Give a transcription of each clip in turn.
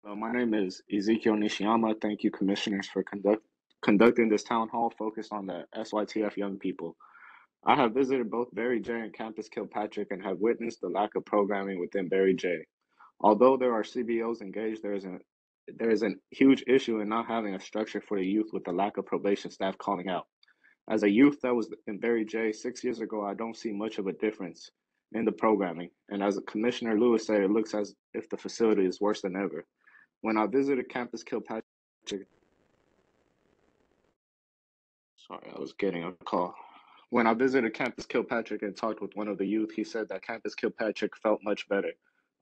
My name is Ezekiel Nishiyama. Thank you, commissioners, for conducting this town hall focused on the SYTF young people. I have visited both Barry J and Campus Kilpatrick and have witnessed the lack of programming within Barry J. Although there are CBOs engaged, there is a huge issue in not having a structure for the youth with the lack of probation staff calling out. As a youth that was in Barry J 6 years ago, I don't see much of a difference in the programming. And as Commissioner Lewis said, it looks as if the facility is worse than ever. When I visited Campus Kilpatrick, sorry, I was getting a call. When I visited Campus Kilpatrick and talked with one of the youth, he said that Campus Kilpatrick felt much better.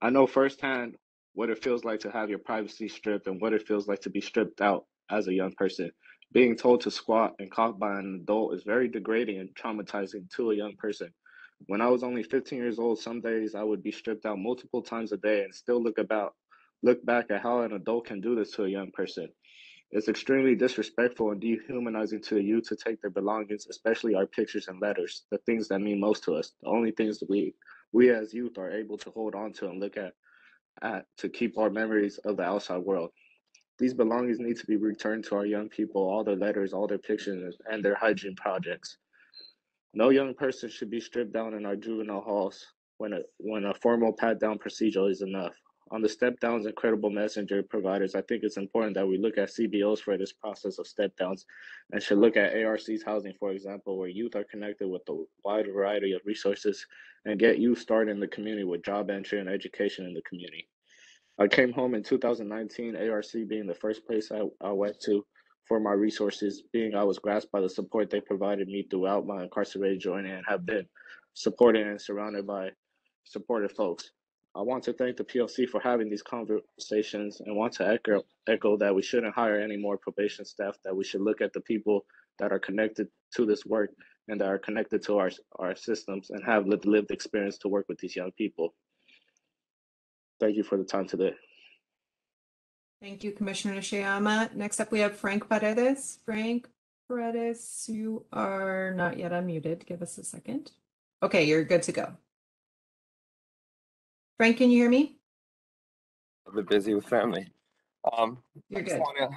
I know firsthand what it feels like to have your privacy stripped and what it feels like to be stripped out as a young person. Being told to squat and cough by an adult is very degrading and traumatizing to a young person. When I was only 15 years old, some days I would be stripped out multiple times a day and still look back at how an adult can do this to a young person. It's extremely disrespectful and dehumanizing to the youth to take their belongings, especially our pictures and letters, the things that mean most to us, the only things that we as youth are able to hold on to and look at to keep our memories of the outside world. These belongings need to be returned to our young people, all their letters, all their pictures, and their hygiene projects. No young person should be stripped down in our juvenile halls when a formal pat-down procedure is enough. On the step-downs and credible messenger providers, I think it's important that we look at CBOs for this process of step-downs and should look at ARC's housing, for example, where youth are connected with a wide variety of resources and get youth started in the community with job entry and education in the community. I came home in 2019, ARC being the first place I went to for my resources, being I was grasped by the support they provided me throughout my incarcerated journey and have been supported and surrounded by supportive folks. I want to thank the PLC for having these conversations and want to echo that we shouldn't hire any more probation staff, that we should look at the people that are connected to this work and that are connected to our systems and have lived experience to work with these young people. Thank you for the time today. Thank you, Commissioner Nishiyama. Next up, we have Frank Paredes. Frank Paredes, you are not yet unmuted. Give us a second. Okay, you're good to go. Frank, can you hear me? A bit busy with family. You're I good. just want to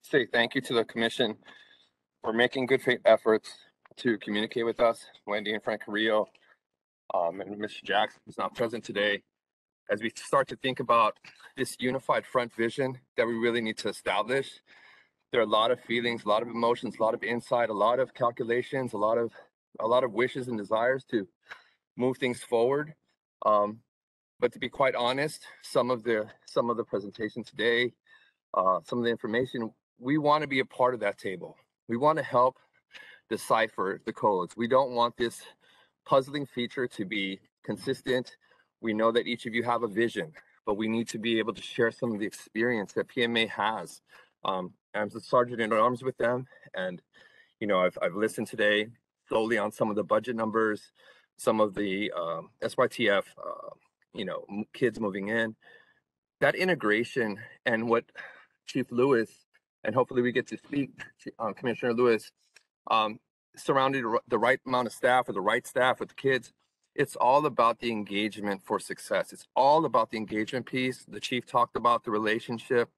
say thank you to the commission for making good faith efforts to communicate with us, Wendy and Frank Carrillo, and Marcia Jackie, who's not present today, as we start to think about this unified front vision that we really need to establish. There are a lot of feelings, a lot of emotions, a lot of insight, a lot of calculations, a lot of wishes and desires to move things forward. But to be quite honest, some of the presentation today, some of the information, we want to be a part of that table. We want to help decipher the codes. We don't want this puzzling feature to be consistent. We know that each of you have a vision, but we need to be able to share some of the experience that PMA has. I'm a sergeant in arms with them, and I've listened today solely on some of the budget numbers, some of the SYTF, kids moving in. That integration and what Chief Lewis, and hopefully we get to speak, Commissioner Lewis, surrounded the right amount of staff or the right staff with the kids. It's all about the engagement for success. It's all about the engagement piece. The chief talked about the relationship,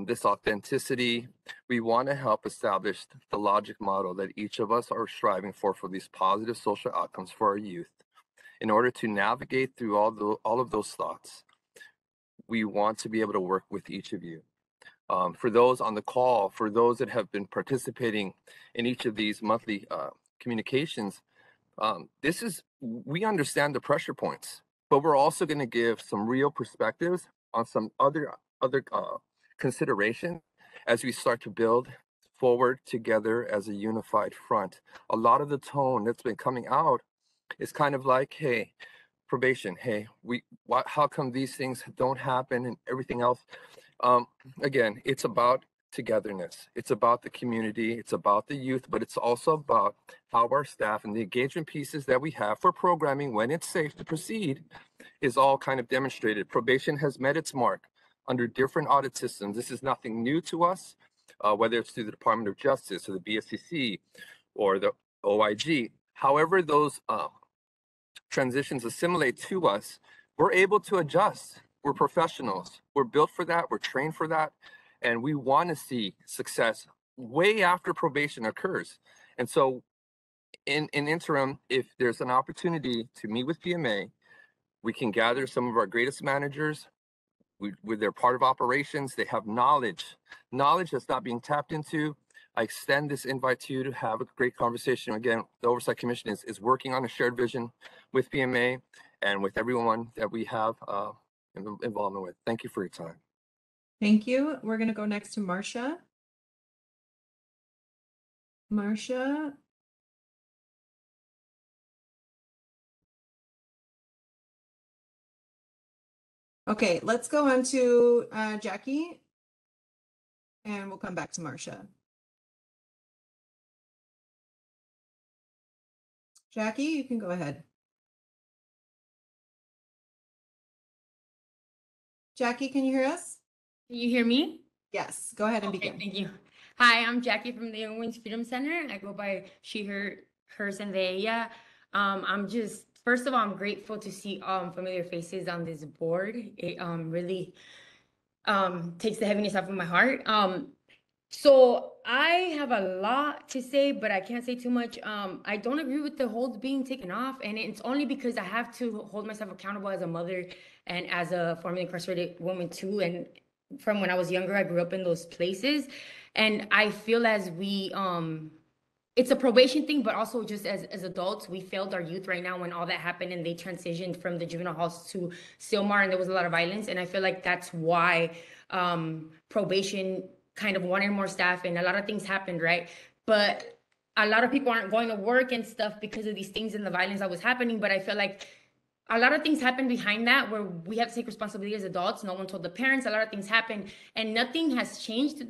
this authenticity. We want to help establish the logic model that each of us are striving for these positive social outcomes for our youth. In order to navigate through all of those thoughts, we want to be able to work with each of you. For those on the call, for those that have been participating in each of these monthly communications, we understand the pressure points, but we're also going to give some real perspectives on some other consideration as we start to build forward together as a unified front. A lot of the tone that's been coming out is kind of like, hey, probation, hey, how come these things don't happen and everything else? Again, it's about togetherness. It's about the community. It's about the youth, but it's also about how our staff and the engagement pieces that we have for programming when it's safe to proceed is all kind of demonstrated. Probation has met its mark under different audit systems. This is nothing new to us, whether it's through the Department of Justice or the BSCC or the OIG. However those transitions assimilate to us, we're able to adjust. we're professionals. We're built for that. We're trained for that. And we want to see success way after probation occurs. And so in interim, if there's an opportunity to meet with PMA, we can gather some of our greatest managers. They're part of operations. They have knowledge that's not being tapped into. I extend this invite to you to have a great conversation. Again, the Oversight Commission is working on a shared vision with PMA and with everyone that we have involvement with. Thank you for your time. Thank you. We're going to go next to Marcia. Marcia. Okay, let's go on to Jackie, and we'll come back to Marcia. Jackie, you can go ahead. Jackie, can you hear us? Can you hear me? Yes, go ahead and Okay, begin. thank you. Hi, I'm Jackie from the Young Women's Freedom Center. I go by she, her, hers, and they. Yeah. I'm just, first of all, I'm grateful to see familiar faces on this board. It really takes the heaviness off of my heart. So I have a lot to say, but I can't say too much. I don't agree with the holds being taken off, and it's only because I have to hold myself accountable as a mother and as a formerly incarcerated woman too. And from when I was younger, I grew up in those places, and I feel as we it's a probation thing, but also just as adults, we failed our youth right now when all that happened and they transitioned from the juvenile halls to Silmar, and there was a lot of violence. And I feel like that's why probation kind of wanted more staff, and a lot of things happened, right? But a lot of people aren't going to work and stuff because of these things and the violence that was happening. But I feel like a lot of things happened behind that where we have to take responsibility as adults. No one told the parents. A lot of things happened, and nothing has changed.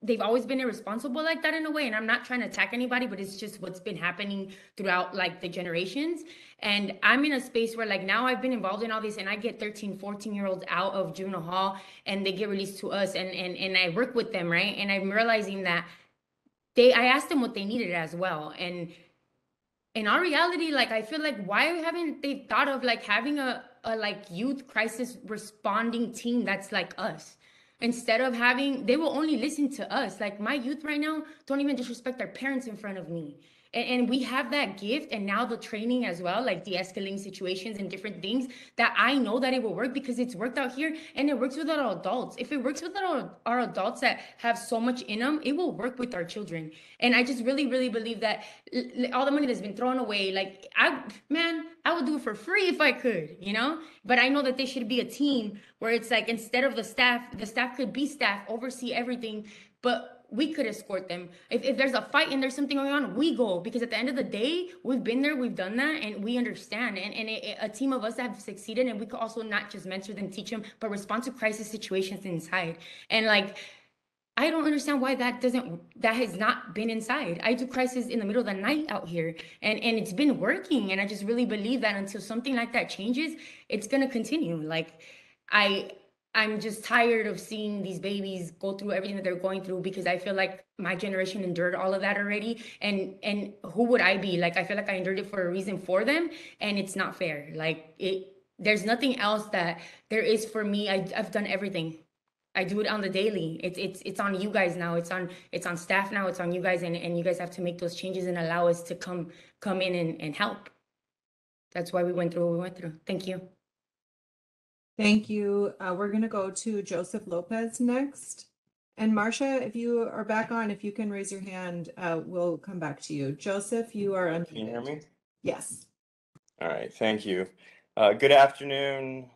They've always been irresponsible like that in a way. And I'm not trying to attack anybody, but it's just what's been happening throughout like the generations. And I'm in a space where like now I've been involved in all this, and I get 13, 14-year-olds out of juvenile hall and they get released to us, and I work with them, right? And I'm realizing that I asked them what they needed as well. And in our reality, like I feel like why haven't they thought of like having a like youth crisis responding team that's like us? Instead of having, they will only listen to us. Like my youth right now don't even disrespect their parents in front of me. And we have that gift, and now the training as well, like de-escalating situations and different things that I know that it will work because it's worked out here, and it works with our adults. If it works with our adults that have so much in them, it will work with our children. And I just really, really believe that all the money that's been thrown away, like I would do it for free if I could, you know? But I know that there should be a team where it's like, instead of the staff could be staff, oversee everything, but we could escort them. If there's a fight and there's something going on, we go, because at the end of the day, we've been there, we've done that, and we understand. And a team of us that have succeeded, and we could also not just mentor them, teach them, but respond to crisis situations inside. And like, I don't understand why that has not been inside. I do crisis in the middle of the night out here, and it's been working. And I just really believe that until something like that changes, it's gonna continue. Like I'm just tired of seeing these babies go through everything that they're going through, because I feel like my generation endured all of that already. And who would I be? Like, I feel like I endured it for a reason for them, and it's not fair. Like there's nothing else that there is for me. I've done everything. I do it on the daily. It's on you guys now. It's on staff now. It's on you guys, and you guys have to make those changes and allow us to come in and help. That's why we went through what we went through. Thank you. Thank you. We're going to go to Joseph Lopez next. And Marcia, if you are back on, if you can raise your hand, we'll come back to you. Joseph, you are unmuted. Can you hear me? Yes. All right, thank you. Good afternoon,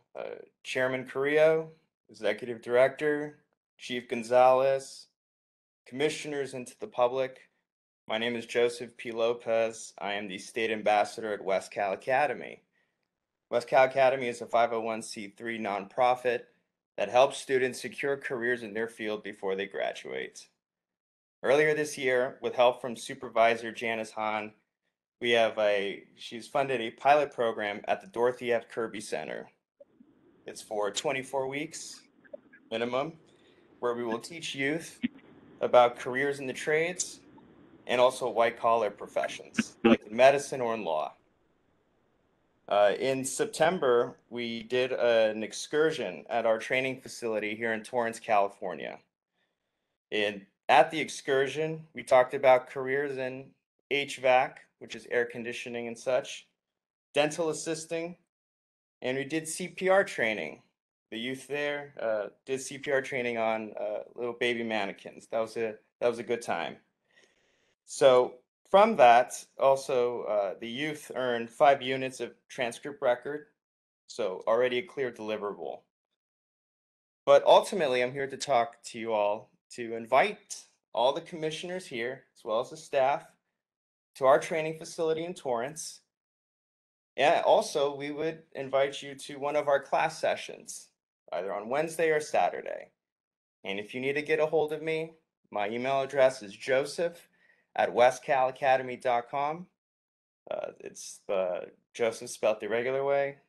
Chairman Carrillo, Executive Director, Chief Gonzalez, Commissioners, and to the public. My name is Joseph P. Lopez. I am the State Ambassador at West Cal Academy. West Cal Academy is a 501c3 nonprofit that helps students secure careers in their field before they graduate. Earlier this year, with help from Supervisor Janice Hahn, she's funded a pilot program at the Dorothy F. Kirby Center. It's for 24 weeks minimum, where we will teach youth about careers in the trades and also white collar professions like medicine or in law. In September, we did an excursion at our training facility here in Torrance, California. At the excursion, we talked about careers in HVAC, which is air conditioning and such, dental assisting, and we did CPR training. The youth there did CPR training on little baby mannequins. That was a good time. So from that, also the youth earned 5 units of transcript record, so already a clear deliverable. But ultimately, I'm here to talk to you all, to invite all the commissioners here, as well as the staff, to our training facility in Torrance. And also, we would invite you to one of our class sessions, either on Wednesday or Saturday. And if you need to get a hold of me, my email address is joseph@westcalacademy.com. It's Joseph spelled the regular way,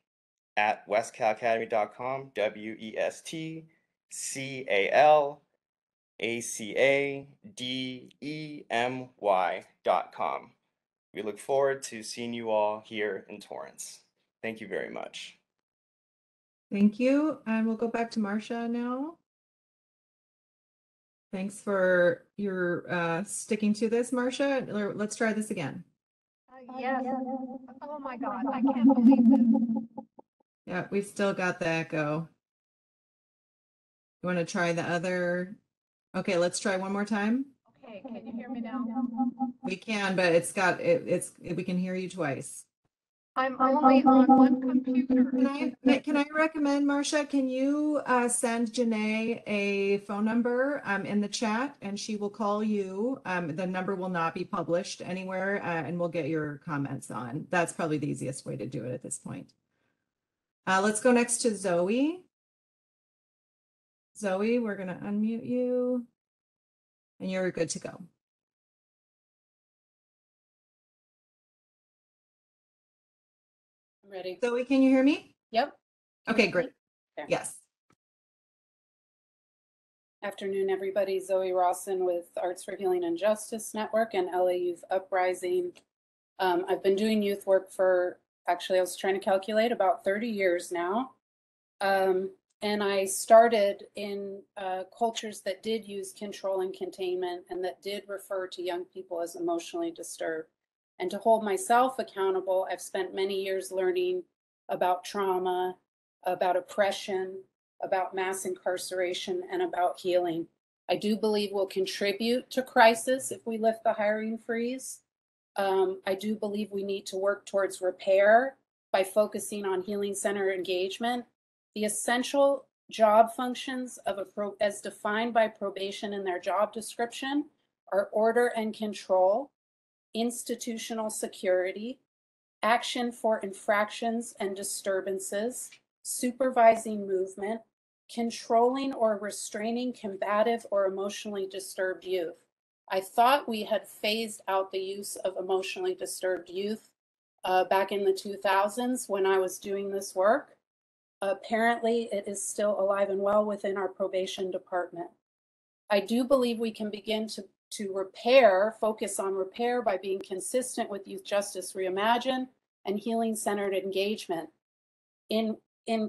at westcalacademy.com, WESTCALACADEMY.com. We look forward to seeing you all here in Torrance. Thank you very much. Thank you. And we'll go back to Marcia now. Thanks for your sticking to this, Marcia. Let's try this again. Yes. Oh my God, I can't believe this. Yeah, we've still got the echo. You want to try the other? Okay, let's try one more time. Okay, can you hear me now? We can, but we can hear you twice. I'm only on one computer. Can I recommend, Marcia, can you send Janae a phone number in the chat, and she will call you. The number will not be published anywhere, and we'll get your comments on. That's probably the easiest way to do it at this point. Let's go next to Zoe. Zoe, we're going to unmute you, and you're good to go. Ready. Zoe, can you hear me? Yep. Okay, great. Okay. Yes. Afternoon, everybody. Zoe Rawson with Arts for Healing and Justice Network and LA Youth Uprising. I've been doing youth work for, actually, I was trying to calculate, about 30 years now. And I started in cultures that did use control and containment and that did refer to young people as emotionally disturbed. And to hold myself accountable, I've spent many years learning about trauma, about oppression, about mass incarceration, and about healing. I do believe we'll contribute to crisis if we lift the hiring freeze. I do believe we need to work towards repair by focusing on healing center engagement. The essential job functions of as defined by probation in their job description are order and control, institutional security, action for infractions and disturbances, supervising movement, controlling or restraining combative or emotionally disturbed youth. I thought we had phased out the use of emotionally disturbed youth back in the 2000s when I was doing this work. Apparently, it is still alive and well within our probation department. I do believe we can begin to repair, focus on repair by being consistent with Youth Justice Reimagined and healing-centered engagement. In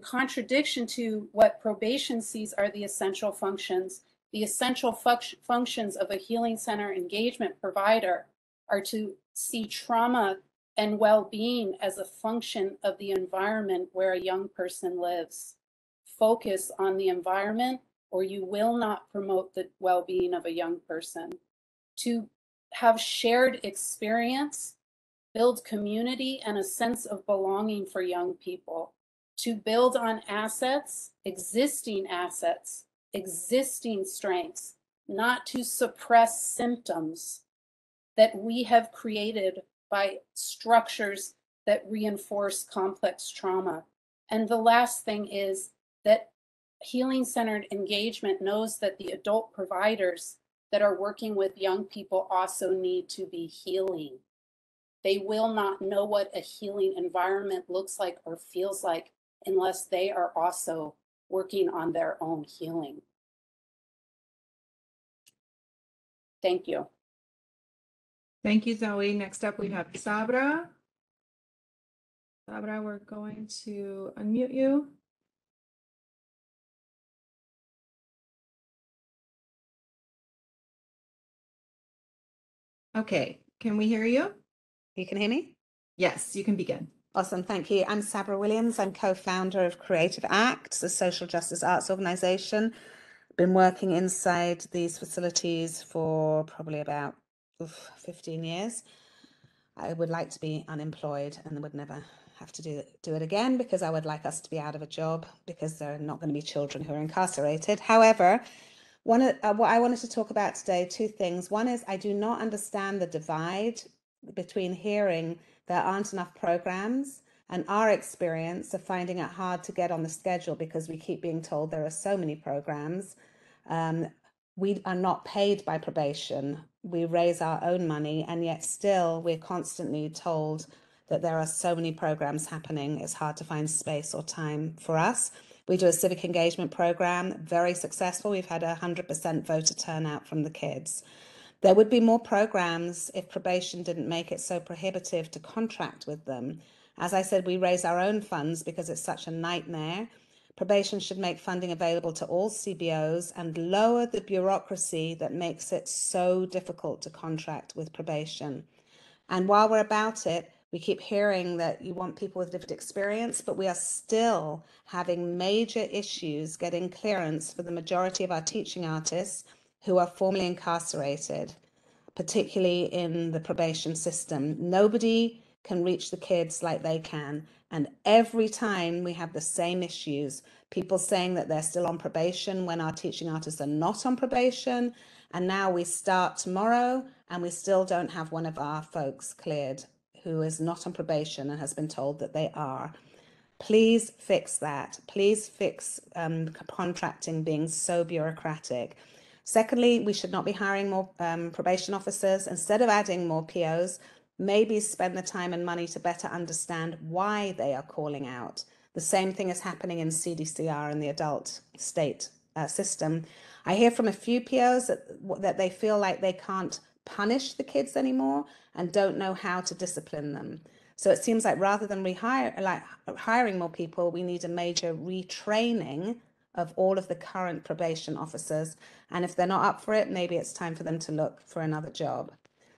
contradiction to what probation sees are the essential functions functions of a healing center engagement provider are to see trauma and well-being as a function of the environment where a young person lives. Focus on the environment or you will not promote the well-being of a young person. To have shared experience, build community and a sense of belonging for young people. To build on assets, existing strengths, not to suppress symptoms that we have created by structures that reinforce complex trauma. And the last thing is that healing-centered engagement knows that the adult providers that are working with young people also need to be healing. They will not know what a healing environment looks like or feels like unless they are also working on their own healing. Thank you. Thank you, Zoe. Next up, we have Sabra. Sabra, we're going to unmute you. Okay, can we hear you? You can hear me? Yes, you can begin. Awesome, thank you. I'm Sabra Williams. I'm co-founder of Creative Acts, a social justice arts organization. Been working inside these facilities for probably about 15 years. I would like to be unemployed and would never have to do it again, because I would like us to be out of a job, because there are not going to be children who are incarcerated. However, what I wanted to talk about today, two things. One is I do not understand the divide between hearing there aren't enough programs and our experience of finding it hard to get on the schedule because we keep being told there are so many programs. We are not paid by probation. We raise our own money, and yet still we're constantly told that there are so many programs happening. It's hard to find space or time for us. We do a civic engagement program, very successful. We've had 100% voter turnout from the kids. There would be more programs if probation didn't make it so prohibitive to contract with them. As I said, we raise our own funds because it's such a nightmare. Probation should make funding available to all CBOs and lower the bureaucracy that makes it so difficult to contract with probation. And while we're about it, we keep hearing that you want people with lived experience, but we are still having major issues getting clearance for the majority of our teaching artists who are formerly incarcerated, particularly in the probation system. Nobody can reach the kids like they can. And every time we have the same issues, people saying that they're still on probation when our teaching artists are not on probation. And now we start tomorrow and we still don't have one of our folks cleared who is not on probation and has been told that they are. Please fix that. Please fix contracting being so bureaucratic. Secondly, we should not be hiring more probation officers. Instead of adding more POs, maybe spend the time and money to better understand why they are calling out. The same thing is happening in CDCR in the adult state system. I hear from a few POs that they feel like they can't punish the kids anymore and don't know how to discipline them. So it seems like rather than hiring more people, we need a major retraining of all of the current probation officers. And if they're not up for it, maybe it's time for them to look for another job.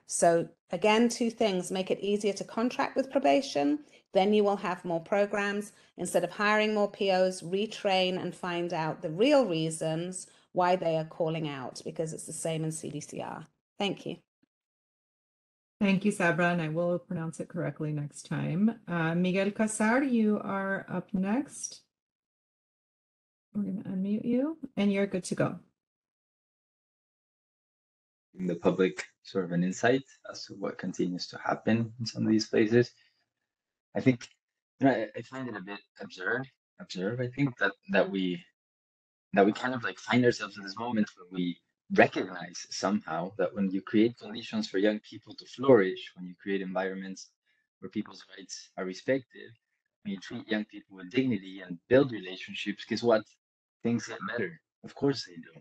So again, two things: make it easier to contract with probation, then you will have more programs. Instead of hiring more POs, retrain and find out the real reasons why they are calling out, because it's the same in CDCR. Thank you. Thank you, Sabra, and I will pronounce it correctly next time. Miguel Casar, you are up next. We're going to unmute you, and you're good to go. The public sort of an insight as to what continues to happen in some of these places. I think, I find it a bit absurd. I think that we kind of like find ourselves in this moment where we recognize somehow that when you create conditions for young people to flourish, when you create environments where people's rights are respected, when you treat young people with dignity and build relationships, guess what? Things get better. Of course they do.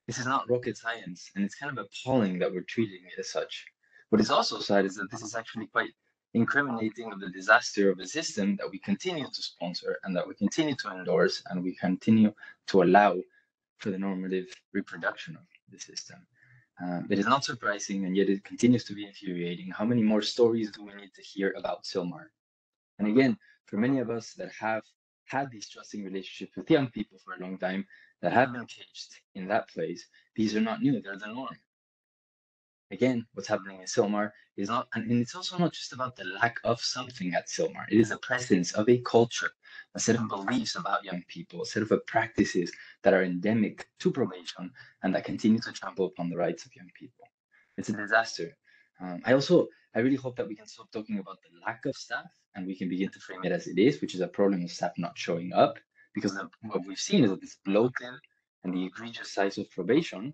This is not rocket science, and it's kind of appalling that we're treating it as such. What is also sad is that this is actually quite incriminating of the disaster of a system that we continue to sponsor and that we continue to endorse and we continue to allow for the normative reproduction of the system. It is not surprising, and yet it continues to be infuriating. How many more stories do we need to hear about Silmar? And again, for many of us that have had these trusting relationships with young people for a long time, that have been caged in that place, these are not new, they're the norm. Again, what's happening in Silmar is not, and it's also not just about the lack of something at Silmar. It is the presence of a culture, a set of beliefs about young people, a set of practices that are endemic to probation and that continue to trample upon the rights of young people. It's a disaster. I really hope that we can stop talking about the lack of staff and we can begin to frame it as it is, which is a problem of staff not showing up, because what we've seen is that this bloated and the egregious size of probation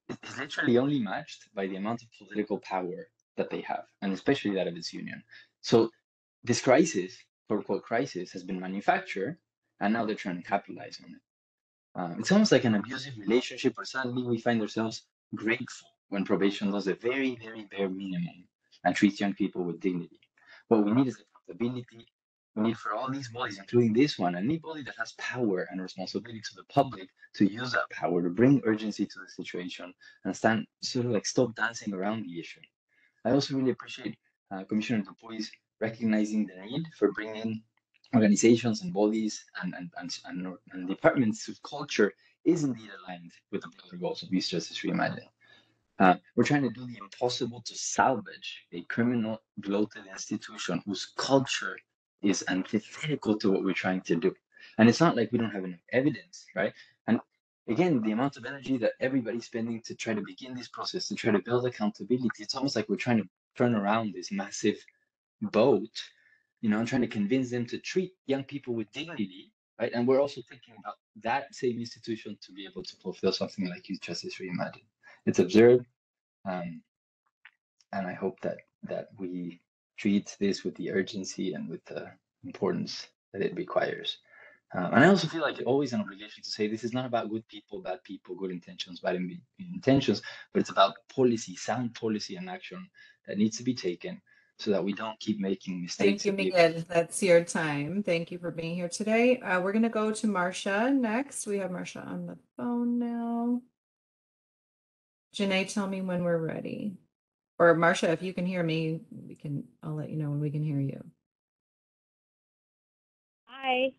is literally only matched by the amount of political power that they have, and especially that of its union. So this crisis, quote-unquote crisis, has been manufactured, and now they're trying to capitalize on it. It's almost like an abusive relationship where suddenly we find ourselves grateful when probation does a very, very bare minimum and treats young people with dignity. What we need is accountability, We need for all these bodies, including this one, and anybody that has power and responsibility to the public to use that power to bring urgency to the situation and stand sort of like stop dancing around the issue. I also really appreciate Commissioner Dupuis recognizing the need for bringing organizations and bodies and departments whose culture is indeed aligned with the broader goals of Youth Justice Reimagined. We're trying to do the impossible to salvage a criminal bloated institution whose culture is antithetical to what we're trying to do. And it's not like we don't have enough evidence, right? And again, the amount of energy that everybody's spending to try to begin this process, to try to build accountability, it's almost like we're trying to turn around this massive boat, and trying to convince them to treat young people with dignity, right? And we're also thinking about that same institution to be able to fulfill something like Youth Justice Reimagined. It's absurd, and I hope that we treat this with the urgency and with the importance that it requires. And I also feel like always an obligation to say this is not about good people, bad people, good intentions, bad intentions, but it's about policy, sound policy and action that needs to be taken so that we don't keep making mistakes. Thank you, Miguel. That's your time. Thank you for being here today. We're going to go to Marcia next. We have Marcia on the phone now. Janae, tell me when we're ready. Or Marcia, if you can hear me, I'll let you know when we can hear you. Hi.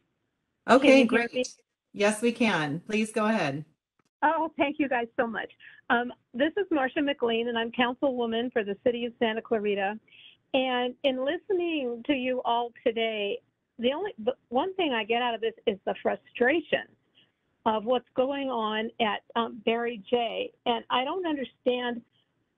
Okay, great. Yes, we can. Please go ahead. Oh, thank you guys so much. This is Marcia McLean, and I'm councilwoman for the city of Santa Clarita. And in listening to you all today, the one thing I get out of this is the frustration of what's going on at Barry J. And I don't understand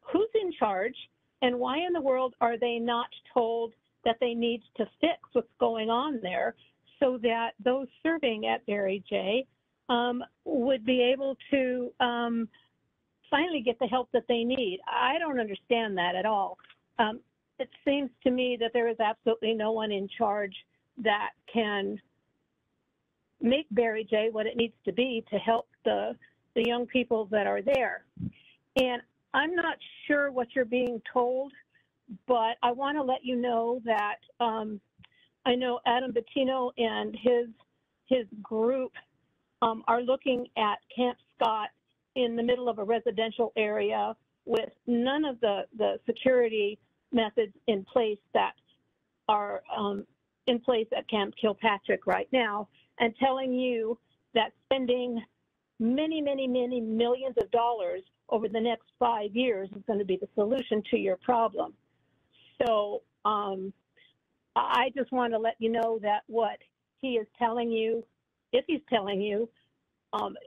who's in charge and why in the world are they not told that they need to fix what's going on there so that those serving at Barry J. Would be able to finally get the help that they need. I don't understand that at all. It seems to me that there is absolutely no one in charge that can make Barry J what it needs to be to help the young people that are there. And I'm not sure what you're being told, but I want to let you know that I know Adam Bettino and his group are looking at Camp Scott in the middle of a residential area with none of the security methods in place that are in place at Camp Kilpatrick right now, and telling you that spending many, many, many millions of dollars over the next 5 years is going to be the solution to your problem. So I just want to let you know that what he is telling you, if he's telling you,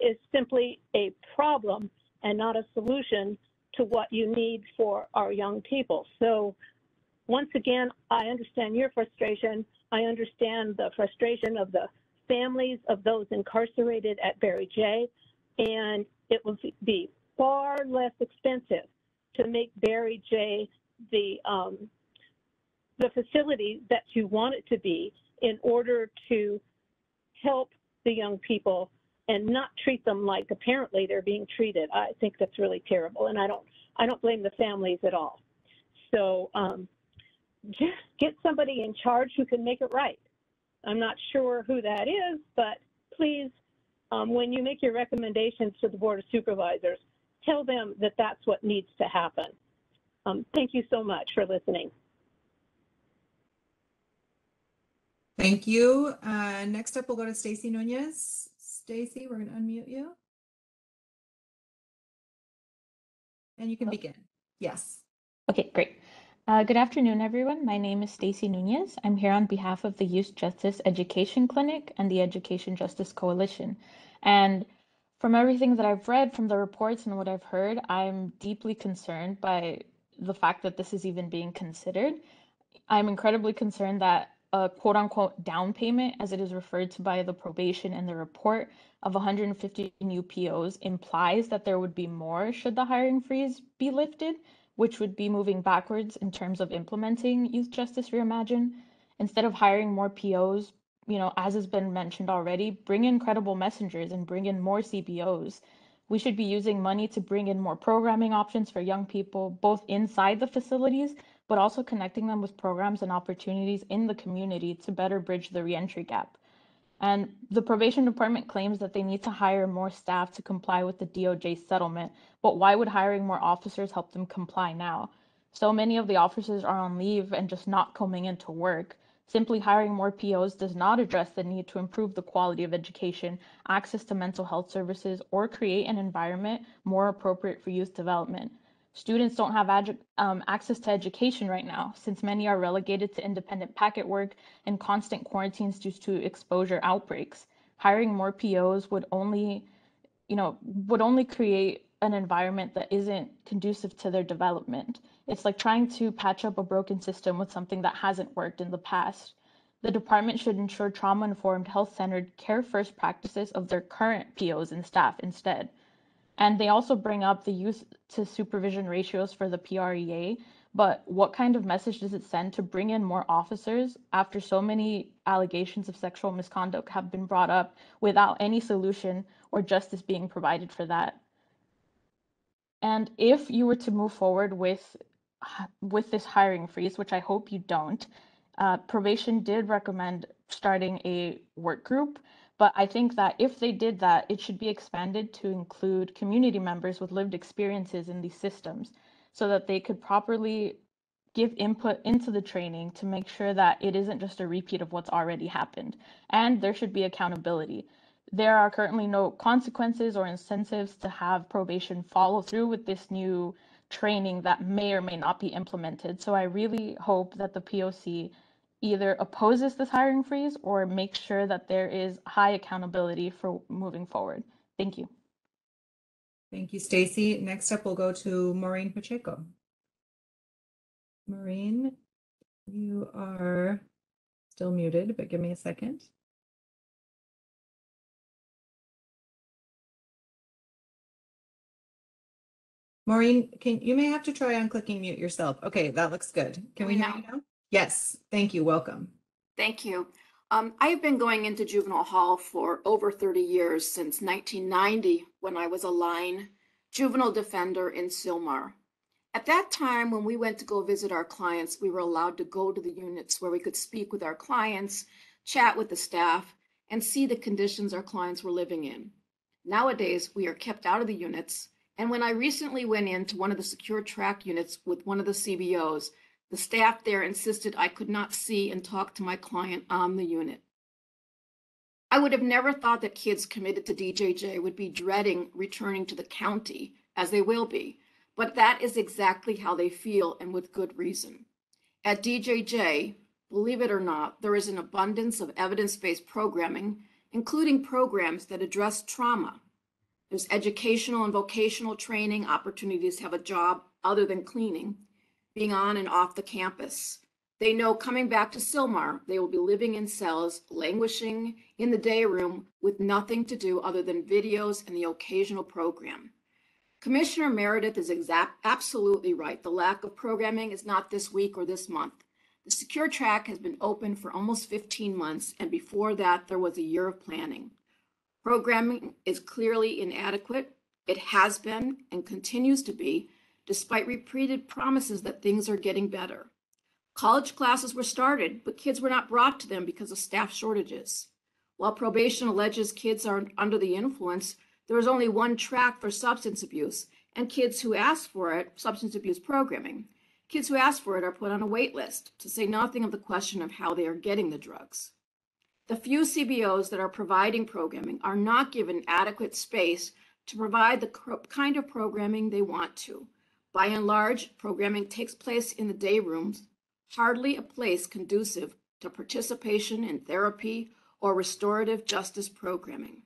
is simply a problem and not a solution to what you need for our young people. So once again, I understand your frustration. I understand the frustration of the families of those incarcerated at Barry J. And it will be far less expensive to make Barry J the facility that you want it to be in order to help the young people and not treat them like apparently they're being treated. I think that's really terrible, and I don't blame the families at all. So just get somebody in charge who can make it right. I'm not sure who that is, but please, when you make your recommendations to the Board of Supervisors, tell them that that's what needs to happen. Thank you so much for listening. Thank you. Next up, we'll go to Stacy Nunez. Stacy, we're going to unmute you. And you can begin. Yes. Okay, great. Good afternoon, everyone. My name is Stacy Nunez. I'm here on behalf of the Youth Justice Education Clinic and the Education Justice Coalition. And from everything that I've read from the reports and what I've heard, I'm deeply concerned by the fact that this is even being considered. I'm incredibly concerned that a quote unquote down payment, as it is referred to by the probation and the report, of 150 new POs implies that there would be more should the hiring freeze be lifted, which would be moving backwards in terms of implementing Youth Justice Reimagined. Instead of hiring more POs, as has been mentioned already, bring in credible messengers and bring in more CBOs. We should be using money to bring in more programming options for young people, both inside the facilities, but also connecting them with programs and opportunities in the community to better bridge the reentry gap. And the probation department claims that they need to hire more staff to comply with the DOJ settlement, but why would hiring more officers help them comply now? So many of the officers are on leave and just not coming into work. Simply hiring more POs does not address the need to improve the quality of education, access to mental health services, or create an environment more appropriate for youth development. Students don't have access to education right now, since many are relegated to independent packet work and constant quarantines due to exposure outbreaks. Hiring more POs would only create an environment that isn't conducive to their development. It's like trying to patch up a broken system with something that hasn't worked in the past. The department should ensure trauma-informed, health-centered, care-first practices of their current POs and staff instead. And they also bring up the youth to supervision ratios for the PREA, but what kind of message does it send to bring in more officers after so many allegations of sexual misconduct have been brought up without any solution or justice being provided for that? And if you were to move forward with this hiring freeze, which I hope you don't, probation did recommend starting a work group, but I think that if they did that, it should be expanded to include community members with lived experiences in these systems so that they could properly give input into the training to make sure that it isn't just a repeat of what's already happened. And there should be accountability. There are currently no consequences or incentives to have probation follow through with this new training that may or may not be implemented. So I really hope that the POC either opposes this hiring freeze or makes sure that there is high accountability for moving forward. Thank you. Thank you, Stacy. Next up, we'll go to Maureen Pacheco. Maureen, you are still muted, but give me a second. Maureen, you may have to try on clicking mute yourself. Okay, that looks good. Can we hear you now? Yes, thank you. Welcome. Thank you. I've been going into juvenile hall for over 30 years, since 1990, when I was a line juvenile defender in Sylmar. At that time, when we went to go visit our clients, we were allowed to go to the units where we could speak with our clients, chat with the staff, and see the conditions our clients were living in. Nowadays, we are kept out of the units, and when I recently went into one of the secure track units with one of the CBOs, the staff there insisted I could not see and talk to my client on the unit. I would have never thought that kids committed to DJJ would be dreading returning to the county, as they will be, but that is exactly how they feel, and with good reason. At DJJ, believe it or not, there is an abundance of evidence-based programming, including programs that address trauma. There's educational and vocational training, opportunities to have a job other than cleaning, being on and off the campus. They know coming back to Sylmar, they will be living in cells, languishing in the day room with nothing to do other than videos and the occasional program. Commissioner Meredith is absolutely right. The lack of programming is not this week or this month. The secure track has been open for almost 15 months, and before that, there was a year of planning. Programming is clearly inadequate. It has been and continues to be, despite repeated promises that things are getting better. College classes were started, but kids were not brought to them because of staff shortages. While probation alleges kids are under the influence, there is only one track for substance abuse, and kids who ask for it, substance abuse programming. Kids who ask for it are put on a wait list, to say nothing of the question of how they are getting the drugs. The few CBOs that are providing programming are not given adequate space to provide the kind of programming they want to. By and large, programming takes place in the day rooms, hardly a place conducive to participation in therapy or restorative justice programming.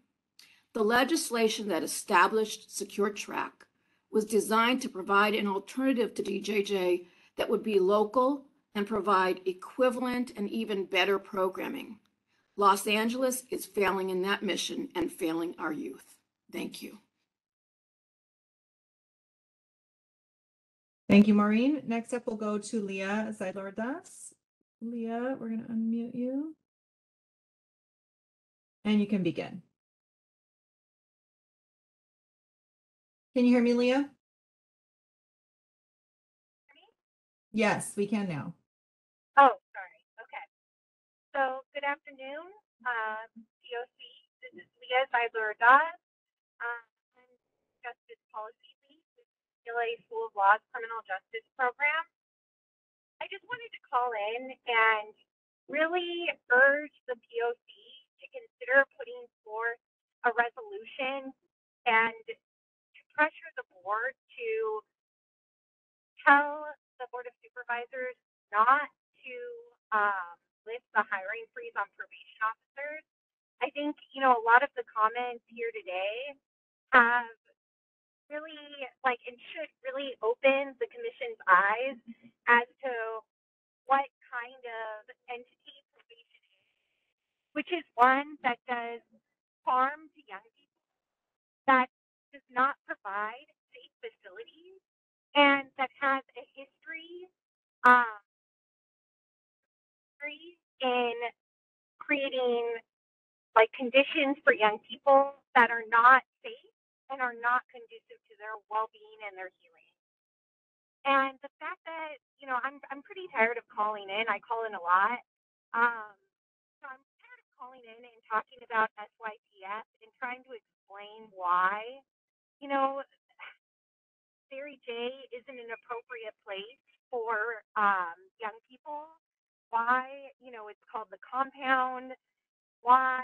The legislation that established Secure Track was designed to provide an alternative to DJJ that would be local and provide equivalent and even better programming. Los Angeles is failing in that mission and failing our youth. Thank you. Thank you, Maureen. Next up, we'll go to Leah Zaidilordas. Leah, we're going to unmute you. And you can begin. Can you hear me, Leah? Yes, we can now. Oh, sorry. Okay. So, good afternoon, POC. This is Leah Zaidilordas. I'm Justice Policy Lead with the LA School of Law's Criminal Justice Program. I just wanted to call in and really urge the POC to consider putting forth a resolution and to pressure the board to tell the Board of Supervisors not to lift the hiring freeze on probation officers. I think, a lot of the comments here today have really and should really open the commission's eyes as to what kind of entity probation is, which is one that does harm to young people, that does not provide safe facilities, and that has a history in creating conditions for young people that are not safe and are not conducive to their well-being and their healing. And the fact that, I'm pretty tired of calling in. I call in a lot. So I'm tired of calling in and talking about SYTF and trying to explain why, Mary J isn't an appropriate place for young people. Why, it's called the compound. Why,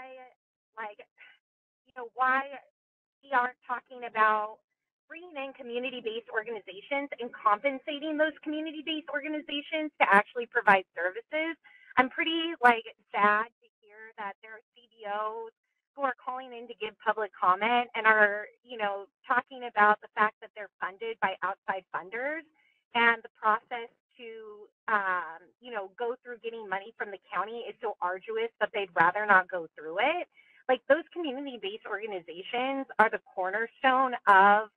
why we aren't talking about bringing in community-based organizations and compensating those community-based organizations to actually provide services. I'm pretty sad to hear that there are CBOs who are calling in to give public comment and are, talking about the fact that they're funded by outside funders and the process to, go through getting money from the county is so arduous that they'd rather not go through it. Those community-based organizations are the cornerstone of,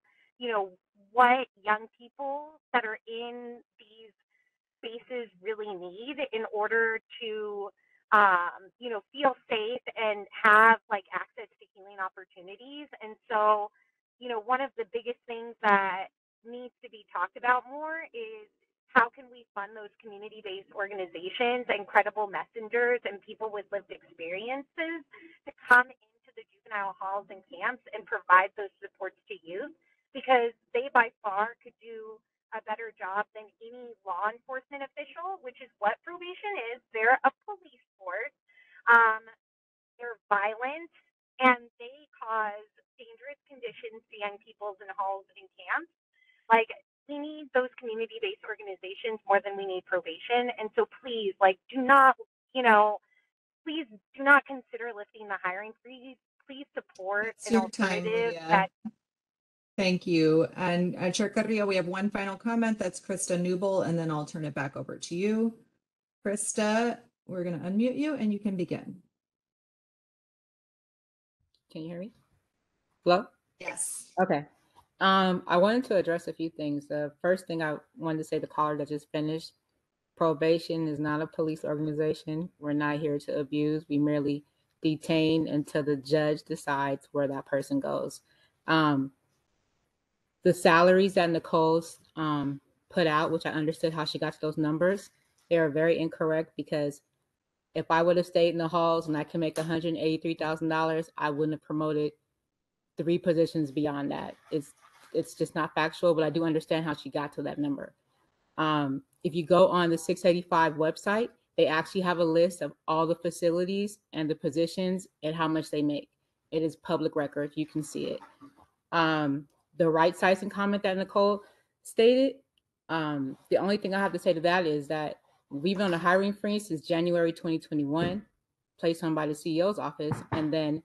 what young people that are in these spaces really need in order to, feel safe and have access to healing opportunities. And so, one of the biggest things that needs to be talked about more is how can we fund those community-based organizations and credible messengers and people with lived experiences to come into the juvenile halls and camps and provide those supports to youth, because they by far could do a better job than any law enforcement official, which is what probation is. They're a police force. They're violent, and they cause dangerous conditions to young people in halls and camps. We need those community-based organizations more than we need probation. And so please, do not, please do not consider lifting the hiring freeze. Please support It's an your time, alternative Leah. that. Thank you. And Chair Carrillo, we have one final comment. That's Krista Newbel, and then I'll turn it back over to you. Krista, we're going to unmute you and you can begin. Can you hear me? Hello? Yes. Okay. I wanted to address a few things. The first thing I wanted to say, the caller that just finished, probation is not a police organization. We're not here to abuse. We merely detain until the judge decides where that person goes. The salaries that Nicole's put out, which I understood how she got to those numbers, they are very incorrect, because if I would have stayed in the halls and I can make $183,000, I wouldn't have promoted 3 positions beyond that. It's just not factual, but I do understand how she got to that number. If you go on the 685 website, they actually have a list of all the facilities and the positions and how much they make. It is public record. You can see it. The right sizing comment that Nicole stated, the only thing I have to say to that is that we've been on a hiring freeze since January 2021, placed on by the CEO's office, and then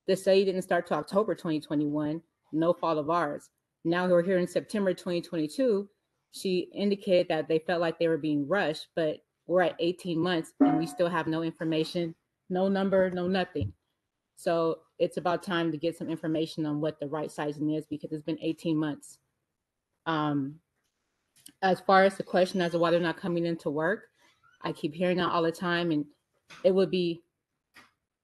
the study didn't start till October 2021, no fault of ours. Now we're here in September 2022. She indicated that they felt like they were being rushed, but we're at 18 months and we still have no information, no number, no nothing. So it's about time to get some information on what the right sizing is, because it's been 18 months. As far as the question as to why they're not coming into work, I keep hearing that all the time, and it would be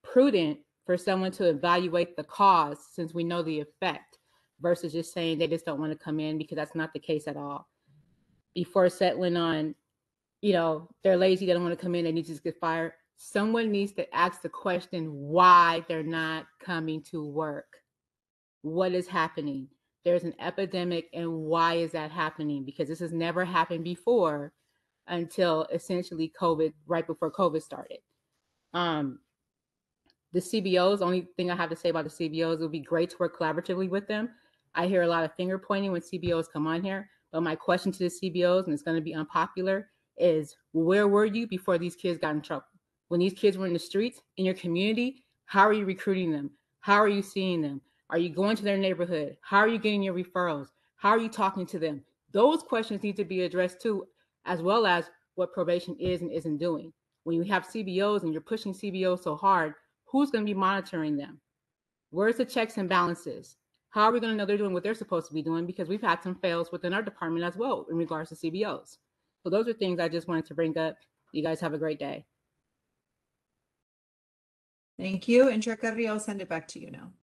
prudent for someone to evaluate the cause, since we know the effect, versus just saying they just don't want to come in, because that's not the case at all. Before settling on you know, they're lazy, they don't want to come in, they need to just get fired. Someone needs to ask the question why they're not coming to work. What is happening? There's an epidemic, and why is that happening? Because this has never happened before until essentially COVID, right before COVID started. The CBOs, only thing I have to say about the CBOs, it would be great to work collaboratively with them. I hear a lot of finger pointing when CBOs come on here, but my question to the CBOs, and it's going to be unpopular, is where were you before these kids got in trouble? When these kids were in the streets, in your community, how are you recruiting them? How are you seeing them? Are you going to their neighborhood? How are you getting your referrals? How are you talking to them? Those questions need to be addressed too, as well as what probation is and isn't doing. When you have CBOs and you're pushing CBOs so hard, who's going to be monitoring them? Where's the checks and balances? How are we going to know they're doing what they're supposed to be doing? Because we've had some fails within our department as well in regards to CBOs. So those are things I just wanted to bring up. You guys have a great day. Thank you. And Chair Carrillo, I'll send it back to you now.